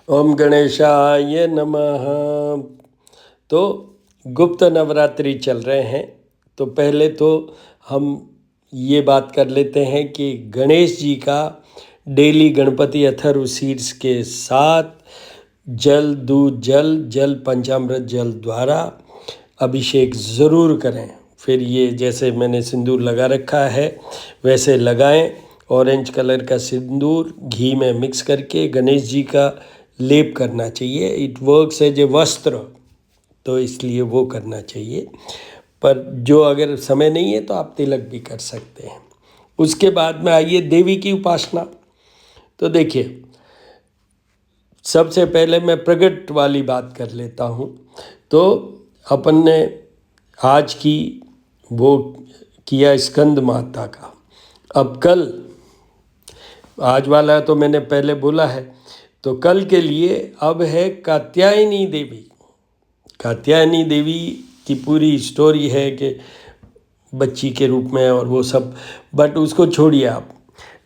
ओम गणेशाय नमः। तो गुप्त नवरात्रि चल रहे हैं। तो पहले तो हम ये बात कर लेते हैं कि गणेश जी का डेली गणपति अथर्व शीर्ष के साथ जल, दूध जल, जल पंचामृत जल द्वारा अभिषेक ज़रूर करें। फिर ये जैसे मैंने सिंदूर लगा रखा है वैसे लगाएं। ऑरेंज कलर का सिंदूर घी में मिक्स करके गणेश जी का लेप करना चाहिए। इट वर्क्स एज ए वस्त्र, तो इसलिए वो करना चाहिए। पर जो अगर समय नहीं है तो आप तिलक भी कर सकते हैं। उसके बाद में आइए देवी की उपासना। तो देखिए, सबसे पहले मैं प्रगट वाली बात कर लेता हूँ। तो अपन ने आज की वो किया स्कंद माता का। अब कल, आज वाला तो मैंने पहले बोला है, तो कल के लिए अब है कात्यायनी देवी। कात्यायनी देवी की पूरी स्टोरी है कि बच्ची के रूप में और वो सब, बट उसको छोड़िए आप।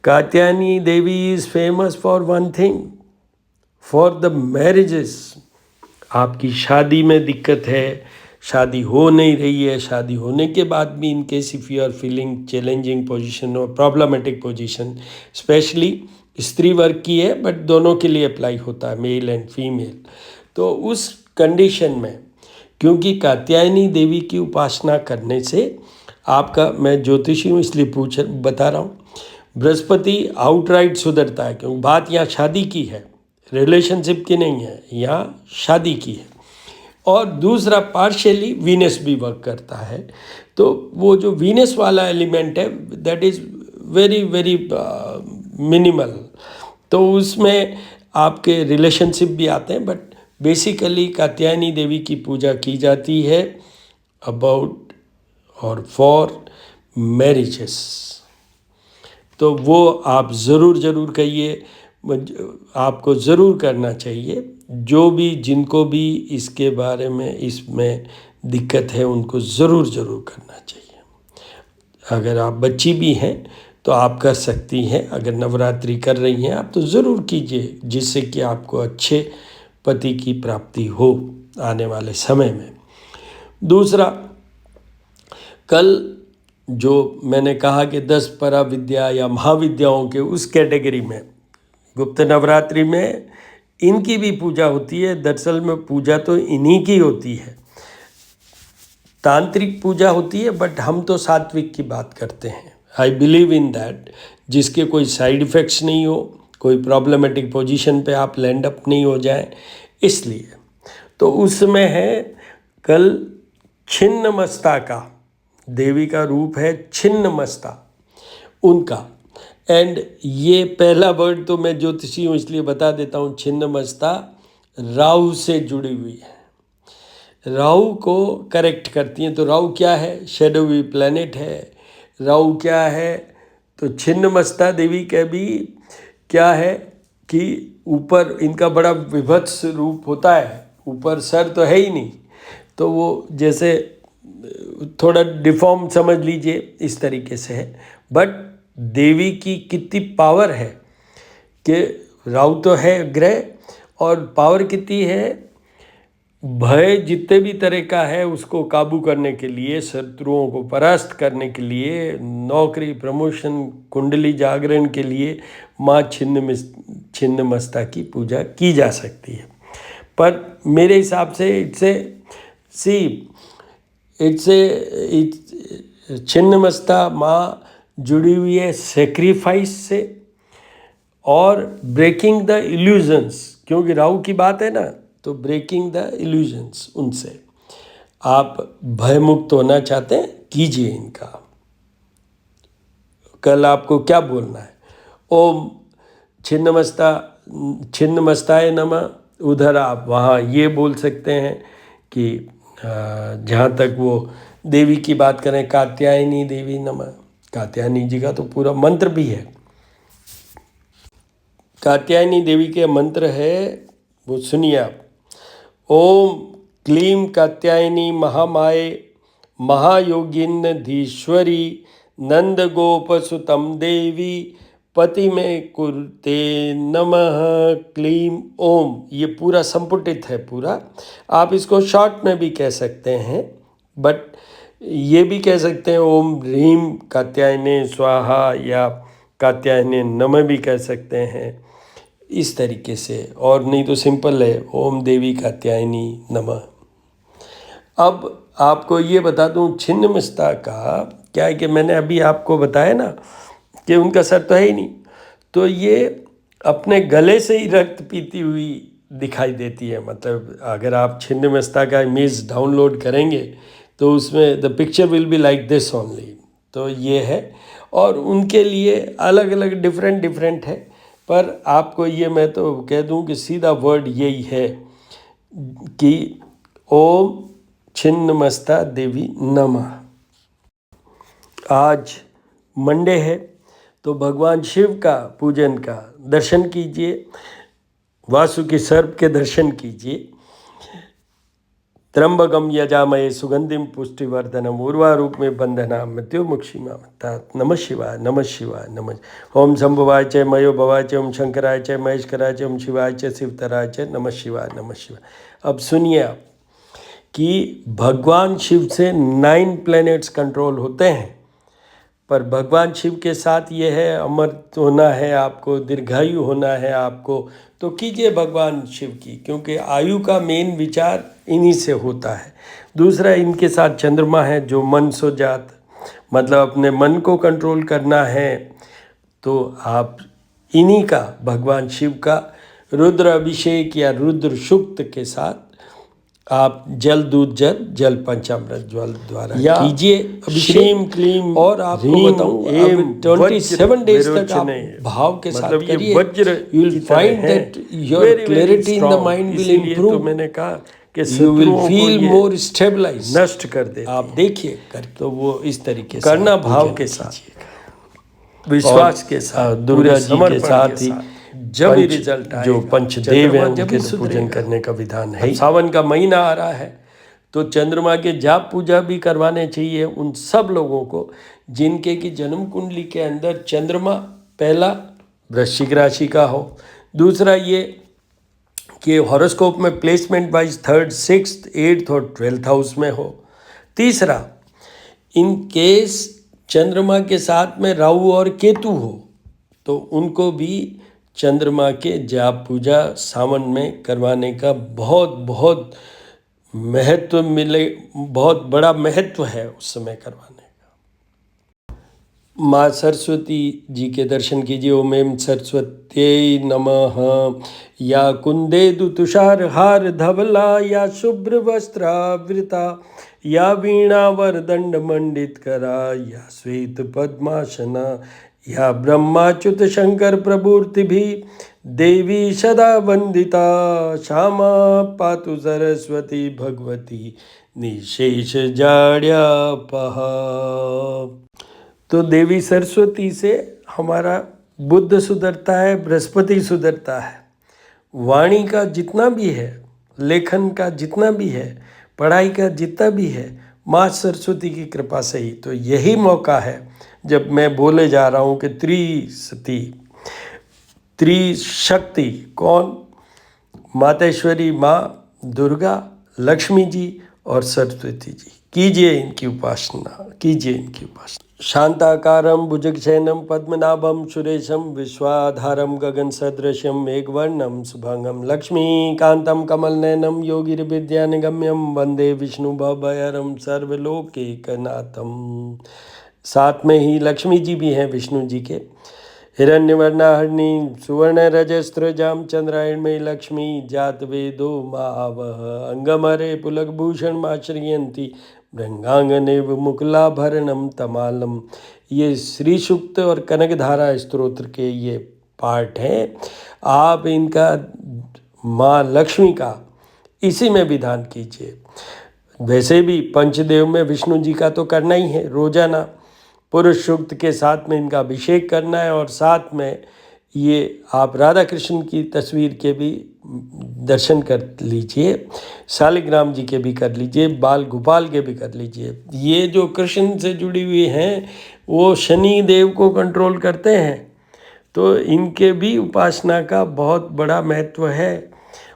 Katyayani Devi is famous for one thing, for the marriages. आपकी शादी में दिक्कत है, शादी हो नहीं रही है, शादी होने के बाद भी in case if you are feeling challenging position और प्रॉब्लमेटिक पोजीशन, स्पेशली स्त्री वर्ग की है बट दोनों के लिए अप्लाई होता है, मेल एंड फीमेल। तो उस कंडीशन में, क्योंकि कात्यायनी देवी की उपासना करने से आपका, मैं ज्योतिषी हूँ इसलिए बता रहा हूँ, बृहस्पति आउटराइट सुधरता है। क्योंकि बात यहाँ शादी की है, रिलेशनशिप की नहीं है, यहाँ शादी की है। और दूसरा पार्शियली वीनस भी वर्क करता है। तो वो जो वीनस वाला एलिमेंट है that is very very minimal, तो उसमें आपके रिलेशनशिप भी आते हैं। बट बेसिकली कात्यायनी देवी की पूजा की जाती है अबाउट और फॉर मैरिजेस। तो वो आप ज़रूर कहिए, आपको ज़रूर करना चाहिए। जो भी, जिनको भी इसके बारे में, इसमें दिक्कत है, उनको ज़रूर करना चाहिए। अगर आप बच्ची भी हैं तो आप कर सकती हैं। अगर नवरात्रि कर रही हैं आप तो ज़रूर कीजिए, जिससे कि आपको अच्छे पति की प्राप्ति हो आने वाले समय में। दूसरा, कल जो मैंने कहा कि 10 परा विद्या या महाविद्याओं के उस कैटेगरी में गुप्त नवरात्रि में इनकी भी पूजा होती है। दरअसल में पूजा तो इन्हीं की होती है, तांत्रिक पूजा होती है, बट हम तो सात्विक की बात करते हैं। आई बिलीव इन दैट, जिसके कोई साइड इफ़ेक्ट्स नहीं हो, कोई प्रॉब्लमेटिक पोजीशन पे आप लैंड अप नहीं हो जाए, इसलिए। तो उसमें है कल छिन्नमस्ता का, देवी का रूप है छिन्नमस्ता उनका। एंड ये पहला वर्ड तो मैं ज्योतिषी हूँ इसलिए बता देता हूँ, छिन्नमस्ता राहु से जुड़ी हुई है, राहु को करेक्ट करती हैं। तो राहु क्या है? शेडोवी प्लैनेट है। राहु क्या है? तो छिन्नमस्ता देवी का भी क्या है कि ऊपर इनका बड़ा विभत्स रूप होता है, ऊपर सर तो है ही नहीं, तो वो जैसे थोड़ा डिफॉर्म समझ लीजिए, इस तरीके से है। बट देवी की कितनी पावर है कि राहु तो है ग्रह, और पावर कितनी है, भय जितने भी तरह का है उसको काबू करने के लिए, शत्रुओं को परास्त करने के लिए, नौकरी, प्रमोशन, कुंडली जागरण के लिए माँ छिन्नमस्ता की पूजा की जा सकती है। पर मेरे हिसाब से छिन्नमस्ता माँ जुड़ी हुई है सेक्रीफाइस से और ब्रेकिंग द इल्यूजन्स। क्योंकि राहु की बात है ना, तो ब्रेकिंग द इल्यूजन्स, उनसे आप भयमुक्त होना चाहते हैं, कीजिए इनका। कल आपको क्या बोलना है? ओम छिन्नमस्ताय नमः। उधर आप वहाँ ये बोल सकते हैं कि जहाँ तक वो देवी की बात करें, कात्यायनी देवी नमः। कात्यायनी जी का तो पूरा मंत्र भी है। कात्यायनी देवी के मंत्र है, वो सुनिए आप। ओम क्लीं कात्यायनी महामाये महायोगिन धीश्वरी नंदगोपसुतं देवी पति में कुरुते नमः क्लीम ओम, ये पूरा संपुटित है पूरा। आप इसको शॉर्ट में भी कह सकते हैं, बट ये भी कह सकते हैं ओम ह्रीम कात्यायने स्वाहा, या कात्यायने नमः भी कह सकते हैं इस तरीके से। और नहीं तो सिंपल है ओम देवी कात्यायनी नमः। अब आपको ये बता दूं, छिन्नमस्ता का क्या है कि मैंने अभी आपको बताया ना कि उनका सर तो है ही नहीं, तो ये अपने गले से ही रक्त पीती हुई दिखाई देती है। मतलब अगर आप छिन्नमस्ता का इमेज डाउनलोड करेंगे तो उसमें the picture will be like this only. तो ये है, और उनके लिए अलग अलग डिफरेंट है, पर आपको ये मैं तो कह दूं कि सीधा वर्ड यही है कि ओम छिन्नमस्ता देवी नमः। आज मंडे है तो भगवान शिव का पूजन का दर्शन कीजिए, वासुकी सर्प के दर्शन कीजिए। त्र्यंबकम यजामहे सुगंधिम पुष्टिवर्धनम उर्वारूप में बंधना मृत्युमुक्षिमामत्तात्। नमः शिवाय नमः शिवाय नमः। ओम शंभुवाय च मयो भवाय च ओम शंकराय च महेश्वराय च ओम शिवाय च शिवतराय च नमः शिवाय नमः शिवाय। अब सुनिए आप कि भगवान शिव से 9 प्लैनेट्स कंट्रोल होते हैं, पर भगवान शिव के साथ ये है अमर होना है आपको, दीर्घायु होना है आपको, तो कीजिए भगवान शिव की, क्योंकि आयु का मेन विचार इन्हीं से होता है। दूसरा, इनके साथ चंद्रमा है जो मन सो जात, मतलब अपने मन को कंट्रोल करना है, तो आप इन्हीं का भगवान शिव का रुद्र अभिषेक या रुद्र सूक्त के साथ आप जल दूध जल पंचामृत जल द्वारा कीजिए अभिषेक क्लीम। और आपको बताऊं 27 डेज तक आप भाव के साथ करिए, you will find that your clarity in the mind will improve. तो मैंने कहा कि you will feel more stabilize, नष्ट कर दे। आप देखिए कर, तो वो इस तरीके से करना भाव के साथ, विश्वास के साथ, दुर्गा जी के साथ ही जब भी रिजल्ट आएगा, जो पंचदेव हैं उनके तो पूजन करने का विधान है। सावन का महीना आ रहा है तो चंद्रमा के जाप पूजा भी करवाने चाहिए उन सब लोगों को जिनके की जन्म कुंडली के अंदर चंद्रमा पहला वृश्चिक राशि का हो, दूसरा ये कि हॉरोस्कोप में placement wise 3rd, 6th, 8th और 12th हाउस में हो, तीसरा इन केस चंद्रमा के साथ में राहु और केतु हो तो उनको भी चंद्रमा के जाप पूजा सावन में करवाने का बहुत महत्व मिले, बहुत बड़ा महत्व है उस समय करवाने का। माँ सरस्वती जी के दर्शन कीजिए। ओम ऐं सरस्वत्यै नमः। या कुंदेदु तुषार हार धवला, या शुभ्र वस्त्रावृता, या वीणा वरदंड मंडित करा, या श्वेत पद्मासना, या ब्रह्माच्युत शंकर प्रभूर्ति भी देवी सदा वंदिता, श्यामा पातु सरस्वती भगवती निशेष जाड्यापहा। तो देवी सरस्वती से हमारा बुद्ध सुधरता है, बृहस्पति सुधरता है, वाणी का जितना भी है, लेखन का जितना भी है, पढ़ाई का जितना भी है, माँ सरस्वती की कृपा से ही। तो यही मौका है जब मैं बोले जा रहा हूँ कि त्रिशक्ति, त्रिशक्ति कौन? मातेश्वरी माँ दुर्गा, लक्ष्मी जी और सरस्वती जी। कीजिए इनकी उपासना, कीजिए इनकी उपासना। शांताकारं भुजगशयनं पद्मनाभं सुरेशं विश्वाधारं गगन सदृशं मेघवर्णं शुभांगं लक्ष्मीकान्तं कमलनयनं योगिर्विद्यानिगम्यं वंदे विष्णु भवभयहरं सर्वलोकैकनाथं। साथ में ही लक्ष्मी जी भी हैं विष्णु जी के। हिरण्यवर्णाहरिणी सुवर्ण रजस्त्रजाम चंद्रायणमयी लक्ष्मी जात वेदो मावह अंगमरे पुलकभूषण माश्रियंती भृंगांगनेव मुकुलाभरणम तमालम। ये श्री सूक्त और कनकधारा स्तोत्र के ये पार्ट हैं। आप इनका माँ लक्ष्मी का इसी में विधान कीजिए। वैसे भी पंचदेव में विष्णु जी का तो करना ही है, रोजाना पुरुष सूक्त के साथ में इनका अभिषेक करना है, और साथ में ये आप राधा कृष्ण की तस्वीर के भी दर्शन कर लीजिए, शालिग्राम जी के भी कर लीजिए, बाल गोपाल के भी कर लीजिए। ये जो कृष्ण से जुड़ी हुई हैं वो शनि देव को कंट्रोल करते हैं, तो इनके भी उपासना का बहुत बड़ा महत्व है।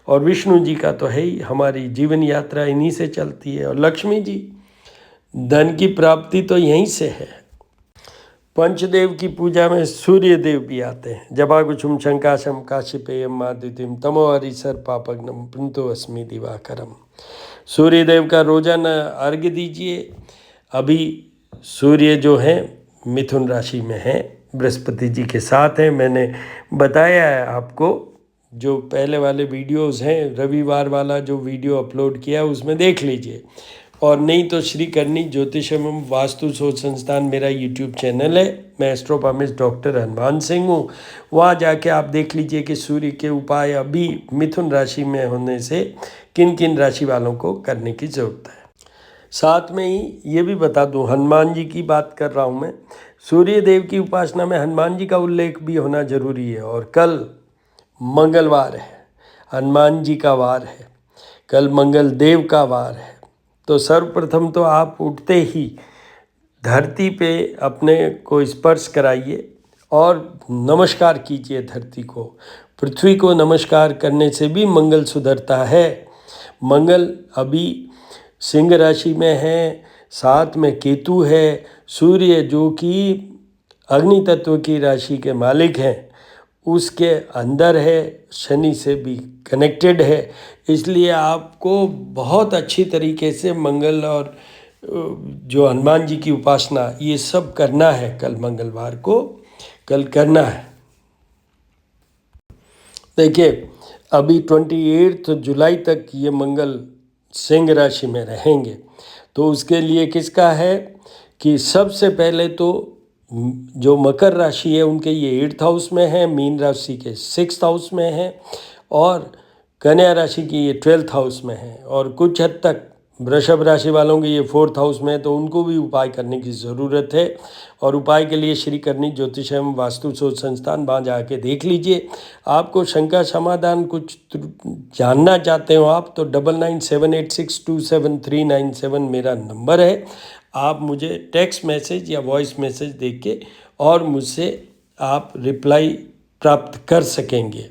और विष्णु जी का तो है ही, हमारी जीवन यात्रा इन्हीं से चलती है। और लक्ष्मी जी, धन की प्राप्ति तो यहीं से है। पंचदेव की पूजा में सूर्य देव भी आते हैं। जपाकुसुम शंकाशम काशिपेयम माद्युतिम तमो हरिसर पापग्नम पुंतो अस्मि दिवाकरम। सूर्य देव का रोजाना अर्घ्य दीजिए। अभी सूर्य जो हैं मिथुन राशि में हैं, बृहस्पति जी के साथ हैं। मैंने बताया है आपको, जो पहले वाले वीडियोस हैं, रविवार वाला जो वीडियो अपलोड किया उसमें देख लीजिए। और नहीं तो श्री करनी ज्योतिष एवं वास्तु शोध संस्थान मेरा यूट्यूब चैनल है। मैं एस्ट्रोपॉमिस्ट डॉक्टर हनुमान सिंह हूँ। वहाँ जाके आप देख लीजिए कि सूर्य के उपाय अभी मिथुन राशि में होने से किन किन राशि वालों को करने की ज़रूरत है। साथ में ही ये भी बता दूं, हनुमान जी की बात कर रहा हूँ मैं। सूर्य देव की उपासना में हनुमान जी का उल्लेख भी होना जरूरी है। और कल मंगलवार है, हनुमान जी का वार है, कल मंगल देव का वार है। तो सर्वप्रथम तो आप उठते ही धरती पे अपने को स्पर्श कराइए और नमस्कार कीजिए धरती को। पृथ्वी को नमस्कार करने से भी मंगल सुधरता है। मंगल अभी सिंह राशि में है, साथ में केतु है, सूर्य जो कि अग्नि तत्व की राशि के मालिक हैं उसके अंदर है, शनि से भी कनेक्टेड है। इसलिए आपको बहुत अच्छी तरीके से मंगल और जो हनुमान जी की उपासना ये सब करना है। कल मंगलवार को कल करना है। देखिए, अभी 28 जुलाई तक ये मंगल सिंह राशि में रहेंगे। तो उसके लिए किसका है कि सबसे पहले तो जो मकर राशि है उनके ये 8th हाउस में है, मीन राशि के 6th हाउस में है, और कन्या राशि की ये 12th हाउस में है। और कुछ हद तक वृषभ राशि वालों के ये 4th हाउस में है। तो उनको भी उपाय करने की ज़रूरत है। और उपाय के लिए श्री करनी ज्योतिष एवं वास्तु शोध संस्थान वहाँ जाके देख लीजिए। आपको शंका समाधान कुछ जानना चाहते हो आप तो 9978627397 मेरा नंबर है। आप मुझे टेक्स्ट मैसेज या वॉइस मैसेज देख के और मुझसे आप रिप्लाई प्राप्त कर सकेंगे।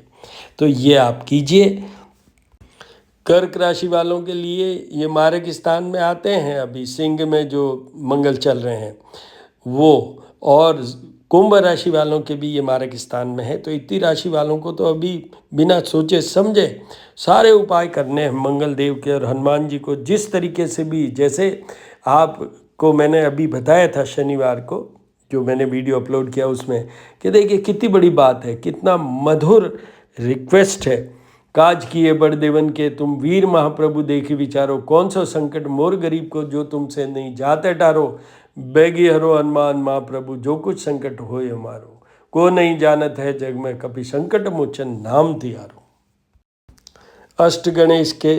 तो ये आप कीजिए। कर्क राशि वालों के लिए ये मारक स्थान में आते हैं, अभी सिंह में जो मंगल चल रहे हैं वो, और कुंभ राशि वालों के भी ये मारक स्थान में है। तो इतनी राशि वालों को तो अभी बिना सोचे समझे सारे उपाय करने हैं मंगल देव के और हनुमान जी को। जिस तरीके से भी, जैसे आपको मैंने अभी बताया था शनिवार को जो मैंने वीडियो अपलोड किया उसमें, कि देखिए कितनी बड़ी बात है, कितना मधुर रिक्वेस्ट है। काज किए बड़ देवन के तुम वीर महाप्रभु देखी विचारो, कौन सा संकट मोर गरीब को जो तुमसे नहीं जाते टारो। बेगी हरो हनुमान महाप्रभु जो कुछ संकट होए हमारो, को नहीं जानत है जग में कभी संकट मोचन नाम तिहारो। अष्ट गणेश के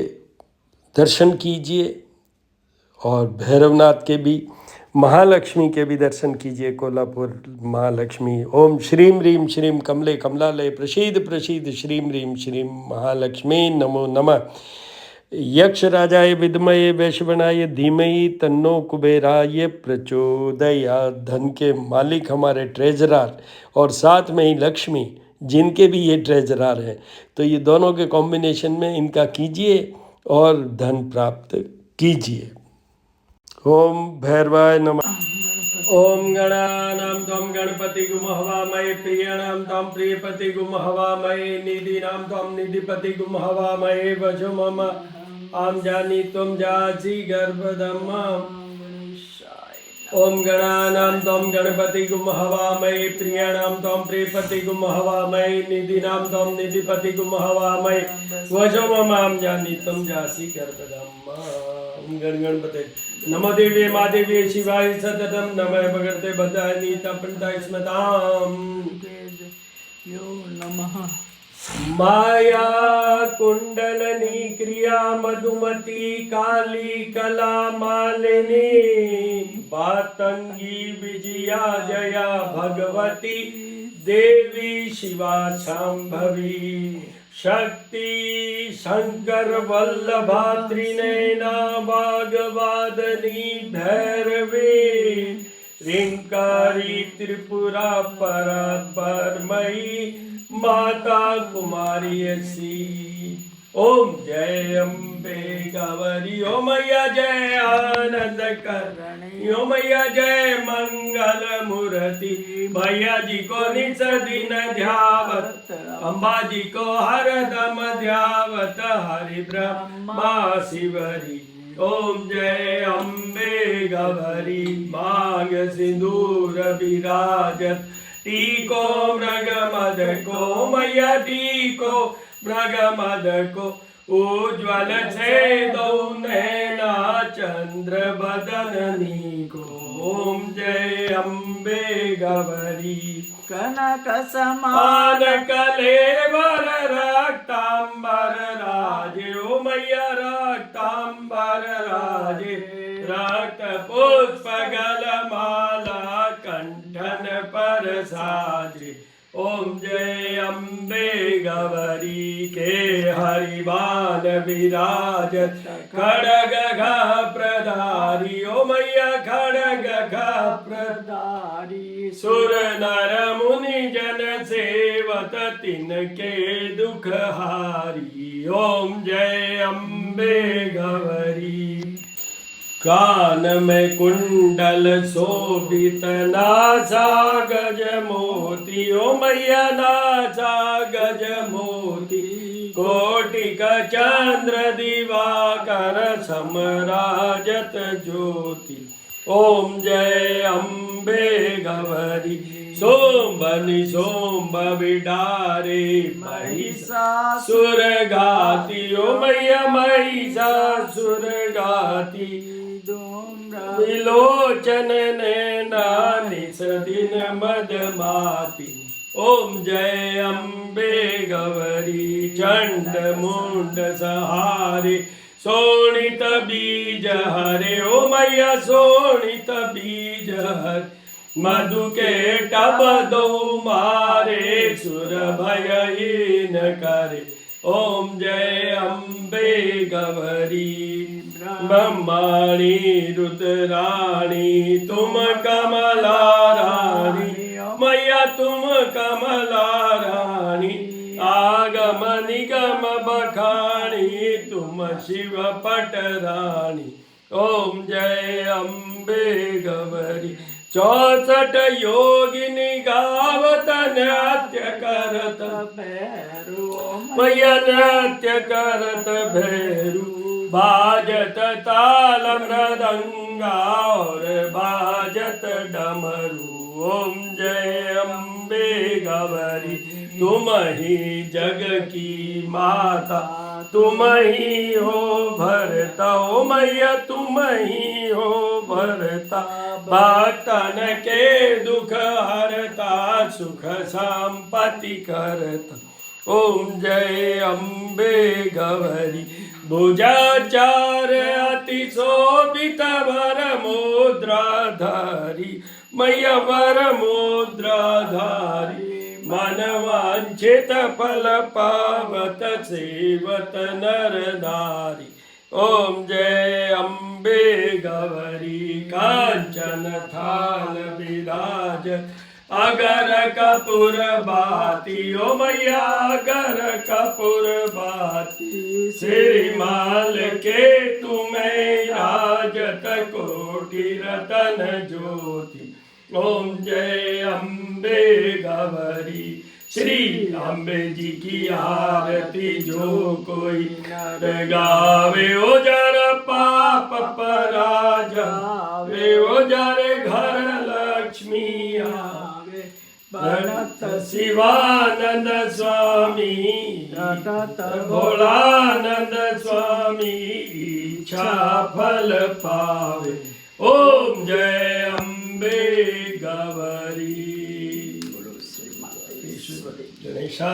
दर्शन कीजिए और भैरवनाथ के भी, महालक्ष्मी के भी दर्शन कीजिए। कोल्हापुर महालक्ष्मी, ओम श्रीम रीम श्रीम कमले कमलालय प्रसीद प्रसीद श्रीम रीम श्रीम महालक्ष्मी नमो नमः। यक्ष राजाय विद्मये वैश्वनाय धीमहि तन्नो कुबेराय प्रचोदयात्। धन के मालिक हमारे ट्रेजरर और साथ में ही लक्ष्मी जिनके भी ये ट्रेजरर हैं। तो ये दोनों के कॉम्बिनेशन में इनका कीजिए और धन प्राप्त कीजिए। ओम भैरवाय नमः। ओम गणानां त्वं गणपतिगुं हवामहे, प्रियाणां त्वं प्रियपतिगुं हवामहे, निधीनां त्वं निधिपतिगुं हवामहे। वशो मम आम जानी त्वं जासि गर्भधम्मम्। ओम गणानां त्वं गणपतिगुं हवामहे, प्रियाणां त्वं प्रियपतिगुं हवामहे, निधीनां त्वं निधिपतिगुं हवामहे। वशो मम आम जानी त्वं जासि गर्भधम्मम्। गणपते नमो देवी महादेवी शिवाय सततम नमः भगवते भद्राय तपन्ताय स्मताम। नमः माया कुंडलनी क्रिया मधुमती काली कला मालिनी, बातंगी विजया जया भगवती देवी शिवा शांभवी। शक्ति शंकर वल्लभा त्रिनयना वाग्वादनी भैरवी, ह्रींकारी त्रिपुरा परमयी माता कुमारी ऐसी। ओम जय अम्बे गौरी। ओम मैया जय आनंद करणी। ओम मैया जय मंगल मूर्ति। मैया जी को निस दिन ध्यावत, अम्बा जी को हरदम ध्यावत, हरि ब्रह्मा शिवरी। ओम जय अम्बे गौरी। मांग सिंदूर विराजत, टीको मृग मद को। मैया टीको मृग मद को। उज्ज्वल छे दो नैना चंद्र बदननी को। ओम जय अम्बे गौरी। कनक समान कलेवर रक्तांबर राजे। ओ मैया रक्तांबर राजे। रक्त पुष्प गलमाला कंठन पर साजे। ओम जय अम्बे गौरी। के हरिवान विराजत, खड़ग प्रधारी। ओ मैया खड़ग प्रधारी। सुर नर मुनि जन सेवत, तिनके दुख हारी। ओम जय अम्बे गौरी। कान में कुंडल शोभित, नासा गज मोती। ओ मैया नासा गज मोती। कोटिक चंद्र दिवाकर, समराजत ज्योति। ओम जय अम्बे गौरी। सोम्ब निशोम्ब विडारे, महिषासुर घाती। ओ मैया महिषासुर घाती। विलोचन नैना निस दिन मदमाती। ओम जय अम्बे गौरी। चंड मुंड सहारे, शोणित बीज हरे। ओ मैया शोणित बीज हरे। मधु के टब दो मारे, सुर भयहीन करे। ओम जय अम्बे गौरी। ब्रह्माणी रुद्राणी, तुम कमला रानी। मैया तुम कमला रानी। आगम निगम बखानी, तुम शिव पट रानी। ओम जय अम्बे गौरी। 64 योगिनी गावत, नृत्य करत भैरू। मैया नृत्य करत भैरू। बाजत ताल मृदंगा, और बाजत डमरू। ओम जय अम्बे गौरी। तुम ही जग की माता, तुम ही हो भरता। ओ मैया तुम ही हो भरता। भक्तन के दुख हरता, सुख संपत्ति करता। ओम जय अम्बे गौरी। भुजाचार अति शोभित, वर मुद्राधारी। मैया वर मुद्राधारी। मन वांछित फल पावत, सेवत नर नारी। ओम जय अम्बे गौरी। कांचन थाल विराज, अगर कपूर बाती। ओ मैया अगर कपूर बाती। श्रीमाल के तुम्हें राजत, कोटि रतन ज्योति। ओम जय अम्बे गौरी। श्री अम्बे जी की आरती जो कोई नर गावे, ओ जर पाप परा जावे। ओ जर घर लक्ष्मी आवे। प्रणत शिवानंद स्वामी, भोलानंद स्वामी। इच्छा फल पावे। ओम जय अम्बे गौरी। गणेशा।